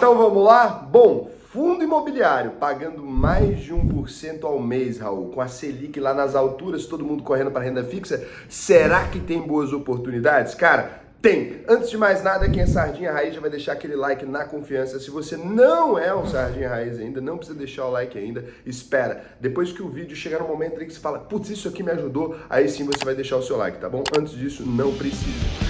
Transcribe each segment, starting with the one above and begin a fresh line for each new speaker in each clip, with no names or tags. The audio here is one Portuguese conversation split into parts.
Então vamos lá? Bom, fundo imobiliário pagando mais de 1% ao mês, Raul, com a Selic lá nas alturas, todo mundo correndo para renda fixa, será que tem boas oportunidades? Cara, tem! Antes de mais nada, quem é Sardinha Raiz já vai deixar aquele like na confiança. Se você não é um Sardinha Raiz ainda, não precisa deixar o like ainda, espera. Depois que o vídeo chegar no momento em que você fala, putz, isso aqui me ajudou, aí sim você vai deixar o seu like, tá bom? Antes disso, não precisa.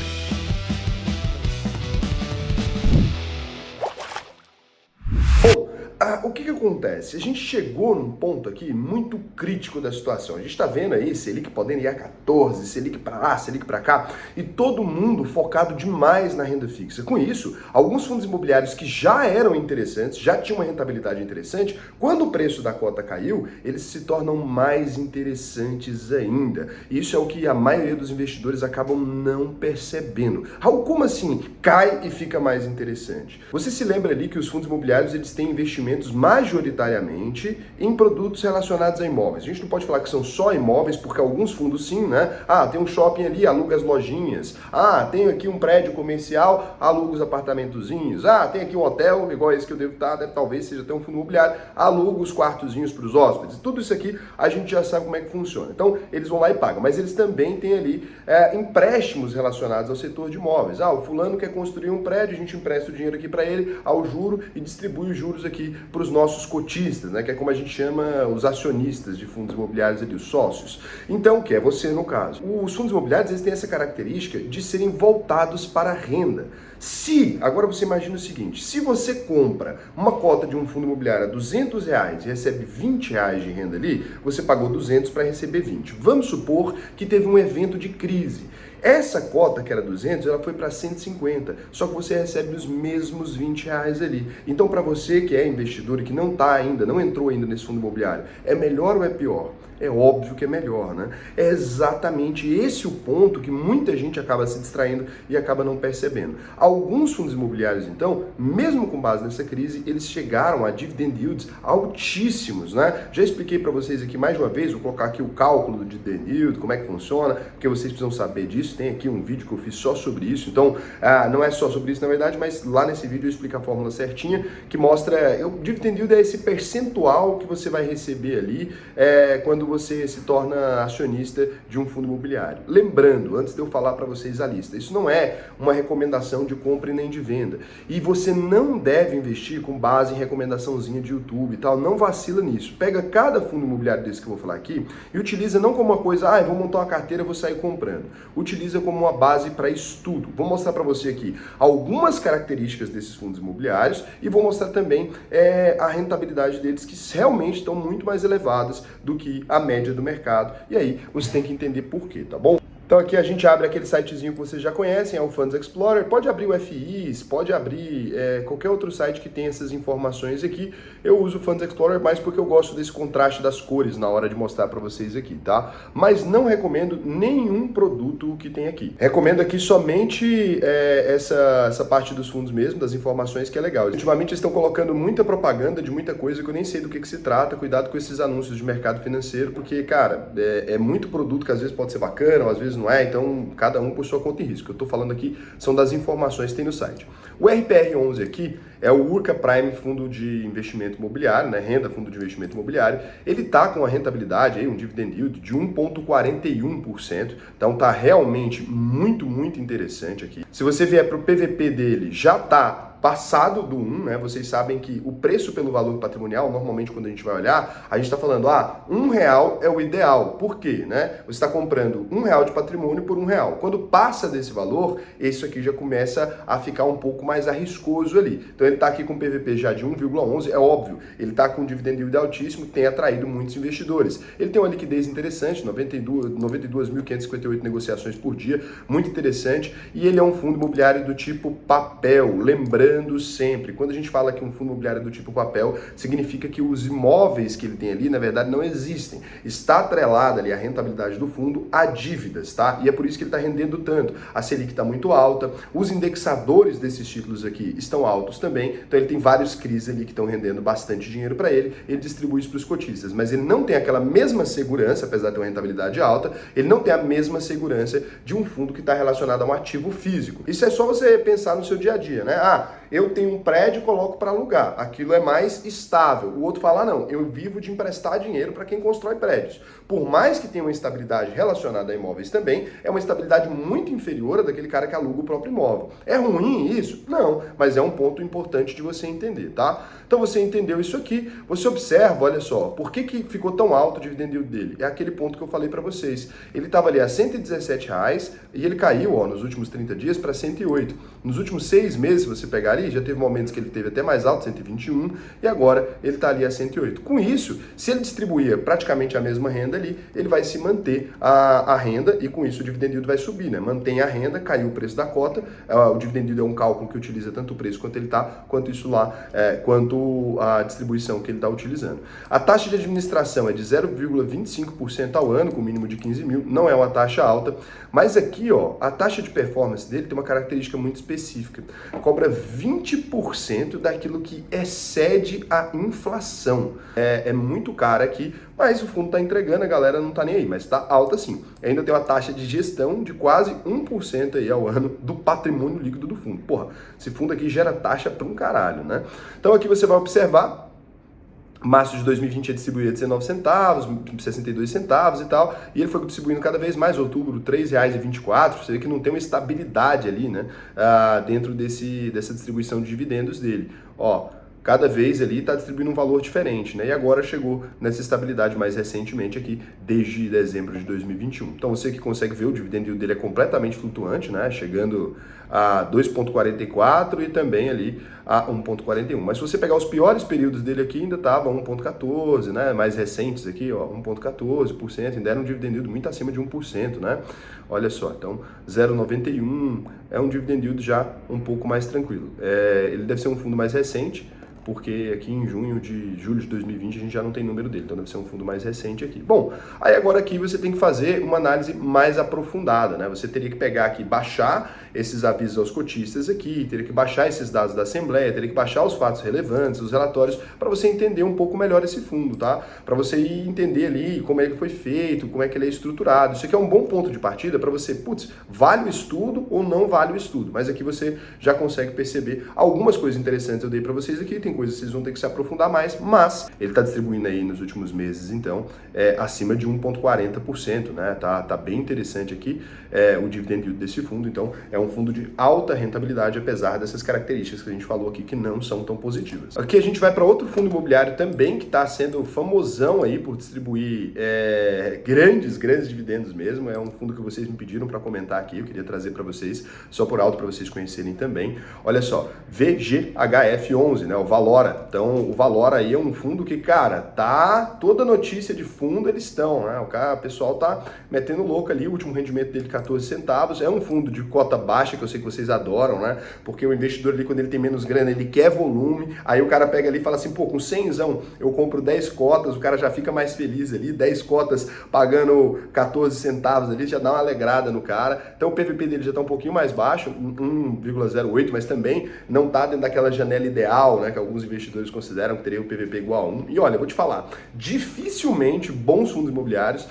O que acontece? A gente chegou num ponto aqui muito crítico da situação. A gente está vendo aí Selic podendo ir a 14, Selic para lá, Selic para cá, e todo mundo focado demais na renda fixa. Com isso, alguns fundos imobiliários que já eram interessantes, já tinham uma rentabilidade interessante, quando o preço da cota caiu, eles se tornam mais interessantes ainda. E isso é o que a maioria dos investidores acabam não percebendo. Raul, como assim cai e fica mais interessante? Você se lembra ali que os fundos imobiliários eles têm investimentos majoritariamente em produtos relacionados a imóveis. A gente não pode falar que são só imóveis, porque alguns fundos sim, né? Ah, tem um shopping ali, aluga as lojinhas. Ah, tem aqui um prédio comercial, aluga os apartamentozinhos. Ah, tem aqui um hotel, igual esse que eu devo estar, talvez seja até um fundo imobiliário, aluga os quartozinhos para os hóspedes. Tudo isso aqui a gente já sabe como é que funciona. Então, eles vão lá e pagam. Mas eles também têm ali empréstimos relacionados ao setor de imóveis. Ah, o fulano quer construir um prédio, a gente empresta o dinheiro aqui para ele ao juro e distribui os juros aqui para os nossos cotistas, né? Que é como a gente chama os acionistas de fundos imobiliários ali, os sócios. Então, que é você no caso. Os fundos imobiliários eles têm essa característica de serem voltados para a renda. Agora você imagina o seguinte, se você compra uma cota de um fundo imobiliário a R$200 e recebe R$20 de renda ali, você pagou 200 para receber 20. Vamos supor que teve um evento de crise. Essa cota que era 200, ela foi para 150, só que você recebe os mesmos R$20 ali. Então, para você que é investidor e que não entrou ainda nesse fundo imobiliário, é melhor ou é pior? É óbvio que é melhor, né? É exatamente esse o ponto que muita gente acaba se distraindo e acaba não percebendo. Alguns fundos imobiliários, então, mesmo com base nessa crise, eles chegaram a dividend yields altíssimos, né? Já expliquei para vocês aqui mais de uma vez, vou colocar aqui o cálculo do dividend yield, como é que funciona, porque vocês precisam saber disso. Tem aqui um vídeo que eu fiz só sobre isso, então não é só sobre isso na verdade, mas lá nesse vídeo eu explico a fórmula certinha, que mostra, o dividend yield é esse percentual que você vai receber ali quando você se torna acionista de um fundo imobiliário. Lembrando, antes de eu falar para vocês a lista, isso não é uma recomendação de compra e nem de venda, e você não deve investir com base em recomendaçãozinha de YouTube e tal, não vacila nisso. Pega cada fundo imobiliário desse que eu vou falar aqui e utiliza não como uma coisa, eu vou montar uma carteira, vou sair comprando. Utiliza como uma base para estudo. Vou mostrar para você aqui algumas características desses fundos imobiliários e vou mostrar também a rentabilidade deles, que realmente estão muito mais elevadas do que a média do mercado. E aí você tem que entender por quê, tá bom? Então aqui a gente abre aquele sitezinho que vocês já conhecem, é o Funds Explorer, pode abrir o FIs, pode abrir qualquer outro site que tenha essas informações aqui. Eu uso o Funds Explorer mais porque eu gosto desse contraste das cores na hora de mostrar para vocês aqui, tá? Mas não recomendo nenhum produto que tem aqui. Recomendo aqui somente essa parte dos fundos mesmo, das informações, que é legal. Ultimamente eles estão colocando muita propaganda de muita coisa que eu nem sei do que se trata. Cuidado com esses anúncios de mercado financeiro, porque, cara, é muito produto que às vezes pode ser bacana, ou às vezes não é, então cada um por sua conta e risco. O que eu estou falando aqui são das informações que tem no site. O RPR11 aqui é o Urca Prime Fundo de Investimento Imobiliário, né? Renda Fundo de Investimento Imobiliário. Ele está com a rentabilidade, aí, um dividend yield de 1,41%, então está realmente muito, muito interessante aqui. Se você vier para o PVP dele, já está passado do 1, né? Vocês sabem que o preço pelo valor patrimonial, normalmente quando a gente vai olhar, a gente está falando, R$1 é o ideal. Por quê, né? Você está comprando R$1 de patrimônio por R$1. Quando passa desse valor, isso aqui já começa a ficar um pouco mais arriscoso ali. Então ele está aqui com PVP já de 1,11, é óbvio, ele está com um dividend yield altíssimo, tem atraído muitos investidores. Ele tem uma liquidez interessante, 92.558 negociações por dia, muito interessante, e ele é um fundo imobiliário do tipo papel. Lembrando sempre, quando a gente fala que um fundo imobiliário do tipo papel, significa que os imóveis que ele tem ali, na verdade, não existem. Está atrelada ali a rentabilidade do fundo a dívidas, tá? E é por isso que ele está rendendo tanto. A Selic está muito alta, os indexadores desses títulos aqui estão altos também, então ele tem vários CRIs ali que estão rendendo bastante dinheiro para ele distribui isso para os cotistas, mas ele não tem aquela mesma segurança, apesar de ter uma rentabilidade alta, ele não tem a mesma segurança de um fundo que está relacionado a um ativo físico. Isso é só você pensar no seu dia a dia, né? eu tenho um prédio e coloco para alugar, aquilo é mais estável. O outro fala, não, eu vivo de emprestar dinheiro para quem constrói prédios. Por mais que tenha uma estabilidade relacionada a imóveis também, é uma estabilidade muito inferior à daquele cara que aluga o próprio imóvel. É ruim isso? Não, mas é um ponto importante de você entender, tá? Então você entendeu isso aqui, você observa, olha só, por que ficou tão alto o dividend yield dele? É aquele ponto que eu falei para vocês. Ele estava ali a R$117 e ele caiu, ó, nos últimos 30 dias para 108. Nos últimos 6 meses, se você pegar ali, já teve momentos que ele teve até mais alto, 121, e agora ele está ali a 108. Com isso, se ele distribuía praticamente a mesma renda ali, ele vai se manter a renda e com isso o dividend yield vai subir, né? Mantém a renda, caiu o preço da cota, o dividend yield é um cálculo que utiliza tanto o preço quanto ele está, quanto isso lá, quanto a distribuição que ele está utilizando. A taxa de administração é de 0,25% ao ano, com mínimo de 15 mil, não é uma taxa alta, mas aqui, ó, a taxa de performance dele tem uma característica muito específica, cobra 20% daquilo que excede a inflação. É muito caro aqui, mas o fundo está entregando, a galera não está nem aí, mas está alta sim. Ainda tem uma taxa de gestão de quase 1% aí ao ano do patrimônio líquido do fundo. Porra, esse fundo aqui gera taxa pra um caralho, né? Então aqui você vai observar, março de 2020 ele distribuía 19 centavos, 62 centavos e tal, e ele foi distribuindo cada vez mais, outubro, R$3,24, você vê que não tem uma estabilidade ali, né, dentro dessa distribuição de dividendos dele. Ó, cada vez ali está distribuindo um valor diferente, né? E agora chegou nessa estabilidade mais recentemente aqui, desde dezembro de 2021. Então você que consegue ver, o dividend yield dele é completamente flutuante, né? Chegando a 2,44 e também ali a 1,41. Mas se você pegar os piores períodos dele aqui, ainda estava 1,14, né? Mais recentes aqui, ó, 1,14%, ainda era um dividend yield muito acima de 1%, né? Olha só, então 0,91 é um dividend yield já um pouco mais tranquilo. Ele deve ser um fundo mais recente, porque aqui em julho de 2020 a gente já não tem número dele, então deve ser um fundo mais recente aqui. Bom, aí agora aqui você tem que fazer uma análise mais aprofundada, né? Você teria que pegar aqui, baixar esses avisos aos cotistas aqui, teria que baixar esses dados da Assembleia, teria que baixar os fatos relevantes, os relatórios, para você entender um pouco melhor esse fundo, tá? Para você entender ali como é que foi feito, como é que ele é estruturado. Isso aqui é um bom ponto de partida para você, putz, vale o estudo ou não vale o estudo? Mas aqui você já consegue perceber algumas coisas interessantes eu dei para vocês aqui, tem coisas que vocês vão ter que se aprofundar mais, mas ele está distribuindo aí nos últimos meses, então, acima de 1,40%, né? Tá bem interessante aqui o dividend yield desse fundo, então é um fundo de alta rentabilidade, apesar dessas características que a gente falou aqui que não são tão positivas. Aqui a gente vai para outro fundo imobiliário também, que está sendo famosão aí por distribuir grandes dividendos mesmo, é um fundo que vocês me pediram para comentar aqui, eu queria trazer para vocês, só por alto para vocês conhecerem também. Olha só, VGHF11, né? O Valora. Então, o Valora aí é um fundo que, cara, toda notícia de fundo eles estão, né? O pessoal tá metendo louco ali, o último rendimento dele 14 centavos, é um fundo de cota baixa, que eu sei que vocês adoram, né? Porque o investidor ali, quando ele tem menos grana, ele quer volume, aí o cara pega ali e fala assim, pô, com 100zão eu compro 10 cotas, o cara já fica mais feliz ali, 10 cotas pagando 14 centavos ali, já dá uma alegrada no cara. Então o PVP dele já tá um pouquinho mais baixo, 1,08, mas também não tá dentro daquela janela ideal, né, que alguns investidores consideram que teria o PVP igual a 1. E olha, vou te falar, dificilmente bons fundos imobiliários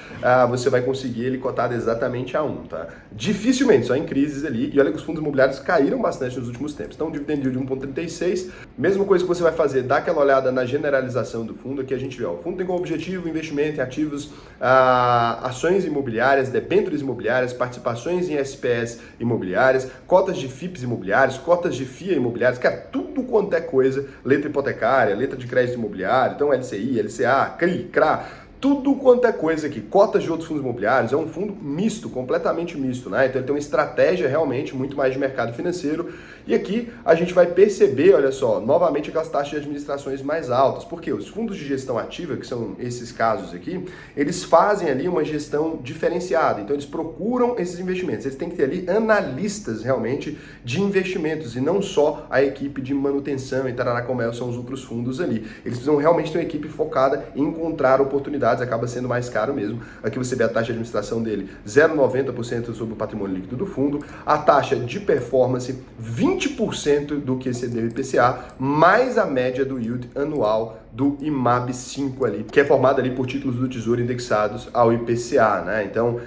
você vai conseguir ele cotado exatamente a 1, tá? Dificilmente, só em crises ali. E olha que os fundos imobiliários caíram bastante nos últimos tempos. Então, dividend yield de 1,36. Mesma coisa que você vai fazer, dá aquela olhada na generalização do fundo. Aqui a gente vê, ó, o fundo tem como objetivo investimento em ativos, ações imobiliárias, debêntures imobiliárias, participações em SPS imobiliárias, cotas de FIPs imobiliários, cotas de FIA imobiliários, cara, tudo quanto é coisa, letra hipotecária, letra de crédito imobiliário, então LCI, LCA, CRI, CRA, tudo quanto é coisa aqui, cotas de outros fundos imobiliários, é um fundo misto, completamente misto, né? Então ele tem uma estratégia realmente muito mais de mercado financeiro. E aqui a gente vai perceber, olha só, novamente aquelas taxas de administrações mais altas, porque os fundos de gestão ativa, que são esses casos aqui, eles fazem ali uma gestão diferenciada, então eles procuram esses investimentos, eles têm que ter ali analistas realmente de investimentos e não só a equipe de manutenção e tarará, como são os outros fundos ali. Eles precisam realmente ter uma equipe focada em encontrar oportunidades, acaba sendo mais caro mesmo. Aqui você vê a taxa de administração dele, 0,90% sobre o patrimônio líquido do fundo, a taxa de performance, 20% do que excedeu o IPCA, mais a média do yield anual do IMAB5 ali, que é formado ali por títulos do Tesouro indexados ao IPCA, né? Então,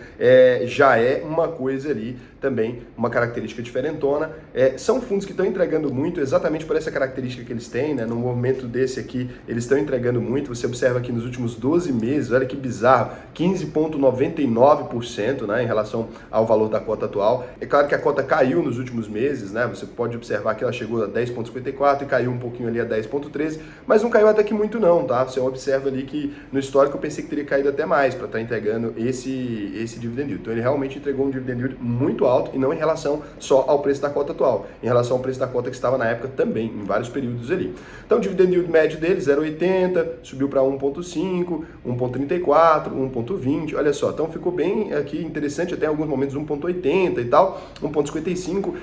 já é uma coisa ali também, uma característica diferentona. São fundos que estão entregando muito, exatamente por essa característica que eles têm, né? No movimento desse aqui, eles estão entregando muito. Você observa aqui nos últimos 12 meses, olha que bizarro, 15,99%, né, em relação ao valor da cota atual. É claro que a cota caiu nos últimos meses, né? Você pode observar que ela chegou a 10,54 e caiu um pouquinho ali a 10,13, mas não caiu até que muito não, tá? Você observa ali que no histórico eu pensei que teria caído até mais para estar entregando esse dividend yield. Então ele realmente entregou um dividend yield muito alto e não em relação só ao preço da cota atual, em relação ao preço da cota que estava na época também, em vários períodos ali. Então o dividend yield médio dele 0,80, subiu para 1,5, 1,34, 1,20, olha só, então ficou bem aqui interessante, até em alguns momentos 1,80 e tal, 1,55.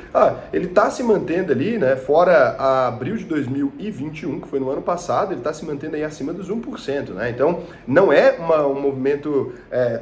Ele está se mantendo ali, né, fora abril de 2021, que foi no ano passado, ele está se mantendo aí acima dos 1%, né? Então não é um movimento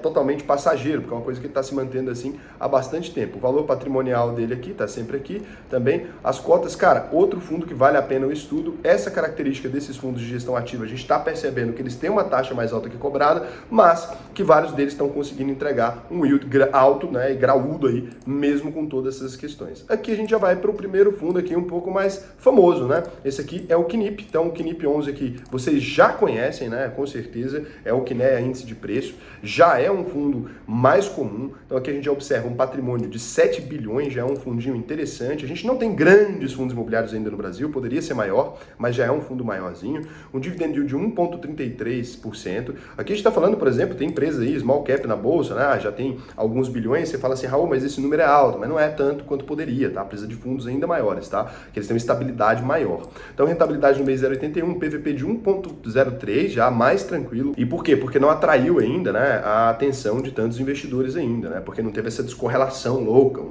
totalmente passageiro, porque é uma coisa que ele está se mantendo assim há bastante tempo. O valor patrimonial dele aqui está sempre aqui também. As cotas, cara, outro fundo que vale a pena o estudo. Essa característica desses fundos de gestão ativa, a gente está percebendo que eles têm uma taxa mais alta que cobrada, mas que vários deles estão conseguindo entregar um yield alto, né, e graúdo aí, mesmo com todas essas questões. Aqui a gente já vai para o primeiro fundo aqui um pouco mais famoso, né? Esse aqui é o QNIP. Então o QNIP 11 aqui vocês já conhecem, né? Com certeza é o QNE, índice de preço, já é um fundo mais comum. Então aqui a gente já observa um patrimônio de 7 bilhões, já é um fundinho interessante. A gente não tem grandes fundos imobiliários ainda no Brasil, poderia ser maior, mas já é um fundo maiorzinho. Um dividend yield de 1,33%. Aqui a gente está falando, por exemplo, tem empresa aí, small cap na bolsa, né? Já tem alguns bilhões, você fala assim, Raul, mas esse número é alto, mas não é tanto quanto poderia, tá? Precisa de fundos ainda maiores, tá? Que eles têm uma estabilidade maior. Então rentabilidade no mês 0,81, PVP de 1,03, já mais tranquilo. E por quê? Porque não atraiu ainda, né, a atenção de tantos investidores ainda, né? Porque não teve essa descorrelação louca,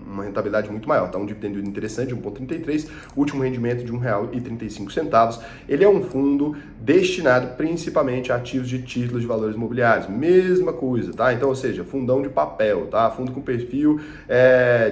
uma rentabilidade muito maior, tá? Um dividend yield interessante de 1,33, último rendimento de R$ 1,35. Ele é um fundo destinado principalmente a ativos de títulos de valores imobiliários, mesma coisa, tá? Então, ou seja, fundão de papel, tá? Fundo com perfil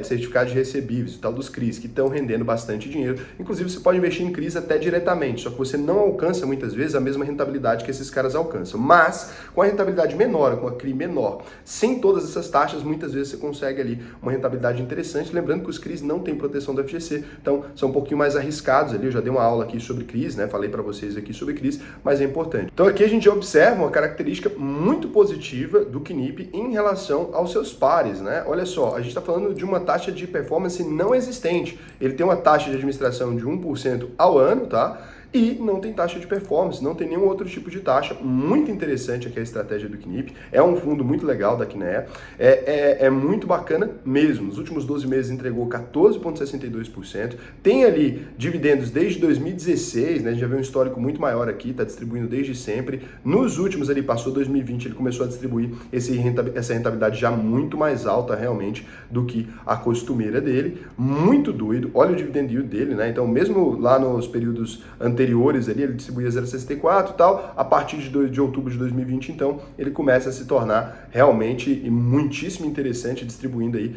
de certificado de recebíveis, o tal dos CRIs, que estão rendendo bastante dinheiro. Inclusive, você pode investir em CRIs até diretamente, só que você não alcança muitas vezes a mesma rentabilidade que esses caras alcançam. Mas, com a rentabilidade menor, com a CRI menor, sem todas essas taxas, muitas vezes você consegue ali uma rentabilidade interessante. Lembrando que os CRIs não têm proteção do FGC, então são um pouquinho mais arriscados ali. Eu já dei uma aula aqui sobre CRIs, né? Falei para vocês aqui sobre CRIs, mas é importante. Então aqui a gente observa uma característica muito positiva do QNIP em relação aos seus pares, né? Olha só, a gente está falando de uma taxa de performance não existente. Ele tem uma taxa de administração de 1% ao ano, tá? E não tem taxa de performance, não tem nenhum outro tipo de taxa. Muito interessante aqui a estratégia do QNIP. É um fundo muito legal da QNE. É muito bacana mesmo. Nos últimos 12 meses entregou 14,62%. Tem ali dividendos desde 2016, né? A gente já viu um histórico muito maior aqui, está distribuindo desde sempre. Nos últimos ali, passou 2020, ele começou a distribuir essa rentabilidade já muito mais alta realmente do que a costumeira dele. Muito doido. Olha o dividend yield dele, né? Então, mesmo lá nos períodos anteriores ali, ele distribuía 0,64 e tal, a partir de outubro de 2020, então, ele começa a se tornar realmente muitíssimo interessante, distribuindo aí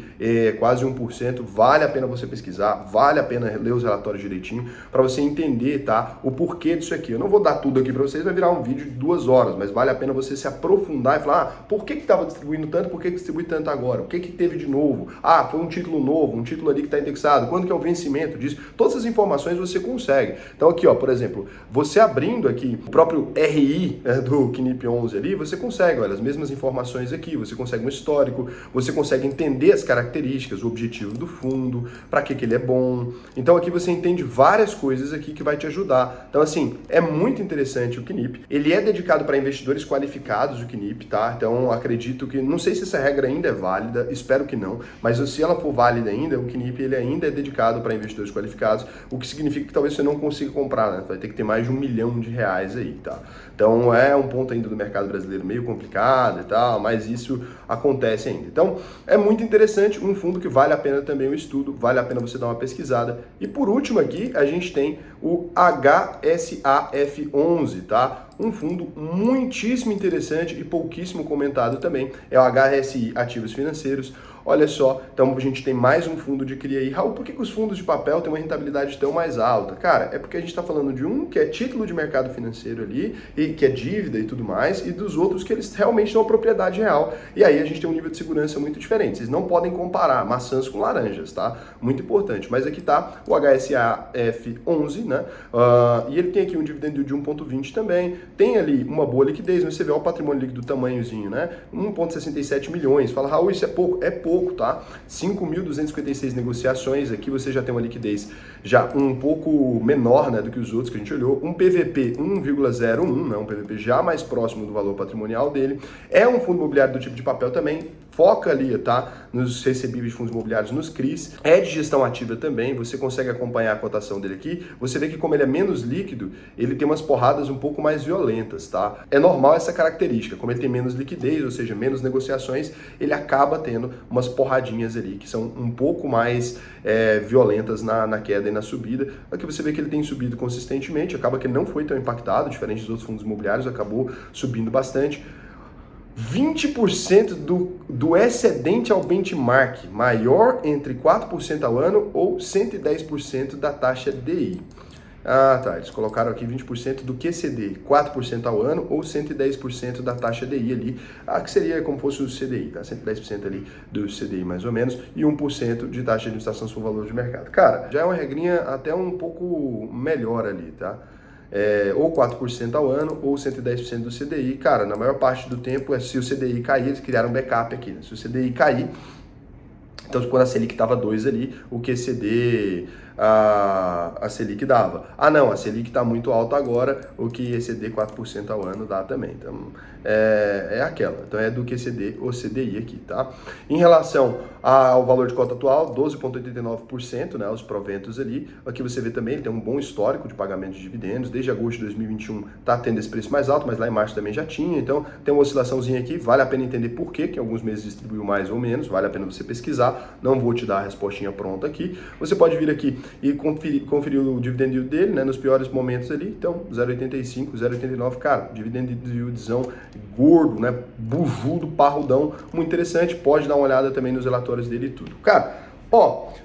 quase 1%, vale a pena você pesquisar, vale a pena ler os relatórios direitinho, para você entender, tá, o porquê disso aqui. Eu não vou dar tudo aqui para vocês, vai virar um vídeo de 2 horas, mas vale a pena você se aprofundar e falar, por que estava distribuindo tanto, por que distribui tanto agora, o que teve de novo, foi um título novo, um título ali que está indexado, quando que é o vencimento disso, todas essas informações você consegue. Então aqui, ó, por exemplo, você abrindo aqui o próprio RI do QNIP 11 ali, você consegue, olha, as mesmas informações aqui, você consegue um histórico, você consegue entender as características, o objetivo do fundo, para que ele é bom. Então aqui você entende várias coisas aqui que vai te ajudar. Então assim, é muito interessante o QNIP. Ele é dedicado para investidores qualificados, o QNIP, tá? Então acredito que, não sei se essa regra ainda é válida, espero que não, mas se ela for válida ainda, o QNIP ele ainda é dedicado para investidores qualificados, o que significa que talvez você não consiga comprar, né? Vai ter que ter mais de R$ 1 milhão aí, tá? Então é um ponto ainda do mercado brasileiro meio complicado e tal, mas isso acontece ainda. Então é muito interessante, um fundo que vale a pena também o estudo, vale a pena você dar uma pesquisada. E por último aqui, a gente tem o HSAF11, tá? Um fundo muitíssimo interessante e pouquíssimo comentado também, é o HSI Ativos Financeiros. Olha só, então a gente tem mais um fundo de CRI aí. Raul, por que os fundos de papel têm uma rentabilidade tão mais alta? Cara, é porque a gente está falando de um que é título de mercado financeiro ali, e que é dívida e tudo mais, e dos outros que eles realmente são propriedade real. E aí a gente tem um nível de segurança muito diferente. Vocês não podem comparar maçãs com laranjas, tá? Muito importante. Mas aqui tá o HSAF11, né? E ele tem aqui um dividend de 1,20 também. Tem ali uma boa liquidez, mas você vê o patrimônio líquido do tamanhozinho, né? 1,67 milhões. Fala, Raul, isso é pouco? É pouco, tá? 5.256 negociações. Aqui você já tem uma liquidez já um pouco menor, né, do que os outros que a gente olhou. Um PVP 1,01, né? Um PVP já mais próximo do valor patrimonial dele. É um fundo imobiliário do tipo de papel também. Foca ali, tá? Nos recebíveis de fundos imobiliários, nos CRIs. É de gestão ativa também, você consegue acompanhar a cotação dele aqui. Você vê que como ele é menos líquido, ele tem umas porradas um pouco mais violentas, tá? É normal essa característica, como ele tem menos liquidez, ou seja, menos negociações, ele acaba tendo umas porradinhas ali, que são um pouco mais violentas na queda e na subida. Aqui você vê que ele tem subido consistentemente, acaba que ele não foi tão impactado, diferente dos outros fundos imobiliários, acabou subindo bastante. 20% do excedente ao benchmark, maior entre 4% ao ano ou 110% da taxa DI. Ah, tá, eles colocaram aqui 20% do QCD, 4% ao ano ou 110% da taxa DI ali, que seria como fosse o CDI, tá? 110% ali do CDI mais ou menos e 1% de taxa de administração sobre o valor de mercado. Cara, já é uma regrinha até um pouco melhor ali, tá? Ou 4% ao ano ou 110% do CDI. Cara, na maior parte do tempo, se o CDI cair, eles criaram um backup aqui, né? Se o CDI cair, então quando a Selic estava 2 ali, o QCD, a Selic dava. Ah não, a Selic está muito alta agora, o que exceder 4% ao ano dá também. Então é aquela, então é do QCD ou CDI aqui, tá? Em relação ao valor de cota atual, 12,89%, né, os proventos ali. Aqui você vê também, ele tem um bom histórico de pagamento de dividendos, desde agosto de 2021 está tendo esse preço mais alto, mas lá em março também já tinha, então tem uma oscilaçãozinha aqui, vale a pena entender por quê, que em alguns meses distribuiu mais ou menos, vale a pena você pesquisar, não vou te dar a respostinha pronta aqui. Você pode vir aqui e conferir o dividend yield dele, né, nos piores momentos ali, então 0,85, 0,89, cara, dividend yieldzão gordo, né, bujudo, parrudão, muito interessante, pode dar uma olhada também nos relatórios dele e tudo. Cara,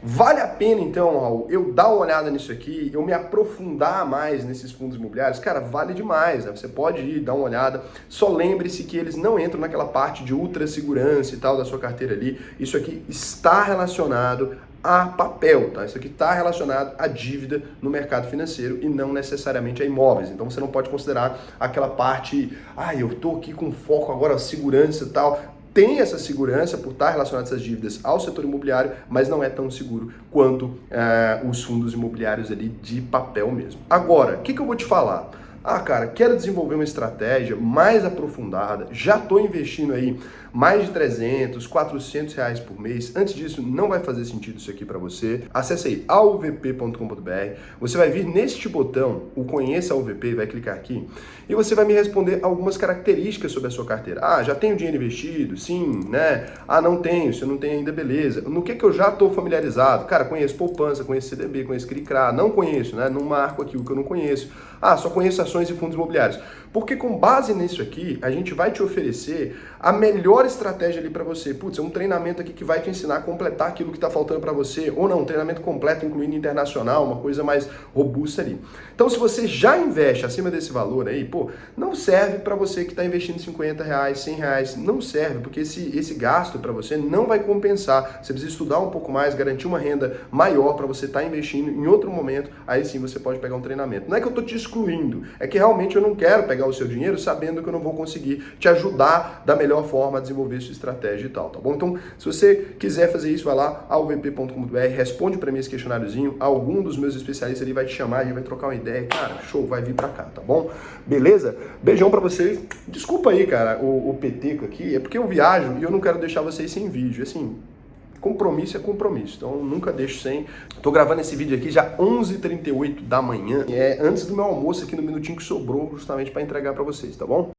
vale a pena então, Raul, eu dar uma olhada nisso aqui, eu me aprofundar mais nesses fundos imobiliários? Cara, vale demais, né? Você pode ir, dar uma olhada, só lembre-se que eles não entram naquela parte de ultra segurança e tal da sua carteira ali, isso aqui está relacionado a papel, tá? Isso aqui está relacionado à dívida no mercado financeiro e não necessariamente a imóveis. Então você não pode considerar aquela parte, eu tô aqui com foco agora segurança e tal. Tem essa segurança por estar relacionado essas dívidas ao setor imobiliário, mas não é tão seguro quanto os fundos imobiliários ali de papel mesmo. Agora, o que eu vou te falar? Cara, quero desenvolver uma estratégia mais aprofundada, já estou investindo aí mais de 300, 400 reais por mês. Antes disso, não vai fazer sentido isso aqui para você. Acesse aí auvp.com.br, você vai vir neste botão, o Conheça a UVP, vai clicar aqui, e você vai me responder algumas características sobre a sua carteira. Já tenho dinheiro investido? Sim, né? Não tenho, se eu não tenho ainda, beleza. No que eu já estou familiarizado? Cara, conheço poupança, conheço CDB, conheço CRICRA, não conheço, né? Não marco aqui o que eu não conheço. Só conheço ações e fundos imobiliários. Porque com base nisso aqui, a gente vai te oferecer a melhor estratégia ali para você. Putz, é um treinamento aqui que vai te ensinar a completar aquilo que está faltando para você, ou não, um treinamento completo, incluindo internacional, uma coisa mais robusta ali. Então, se você já investe acima desse valor aí, não serve para você que está investindo 50 reais, 100 reais, não serve, porque esse gasto para você não vai compensar. Você precisa estudar um pouco mais, garantir uma renda maior para você estar investindo em outro momento, aí sim você pode pegar um treinamento. Não é que eu estou te excluindo, é que realmente eu não quero pegar o seu dinheiro sabendo que eu não vou conseguir te ajudar da melhor forma a desenvolver sua estratégia e tal, tá bom? Então, se você quiser fazer isso, vai lá, auvp.com.br, responde para mim esse questionáriozinho, algum dos meus especialistas ali vai te chamar e vai trocar uma ideia, cara, show, vai vir para cá, tá bom? Beleza? Beijão para vocês. Desculpa aí, cara, o peteco aqui, é porque eu viajo e eu não quero deixar vocês sem vídeo, assim, compromisso é compromisso, então nunca deixo sem. Tô gravando esse vídeo aqui já 11h38 da manhã, antes do meu almoço aqui no minutinho que sobrou, justamente para entregar para vocês, tá bom?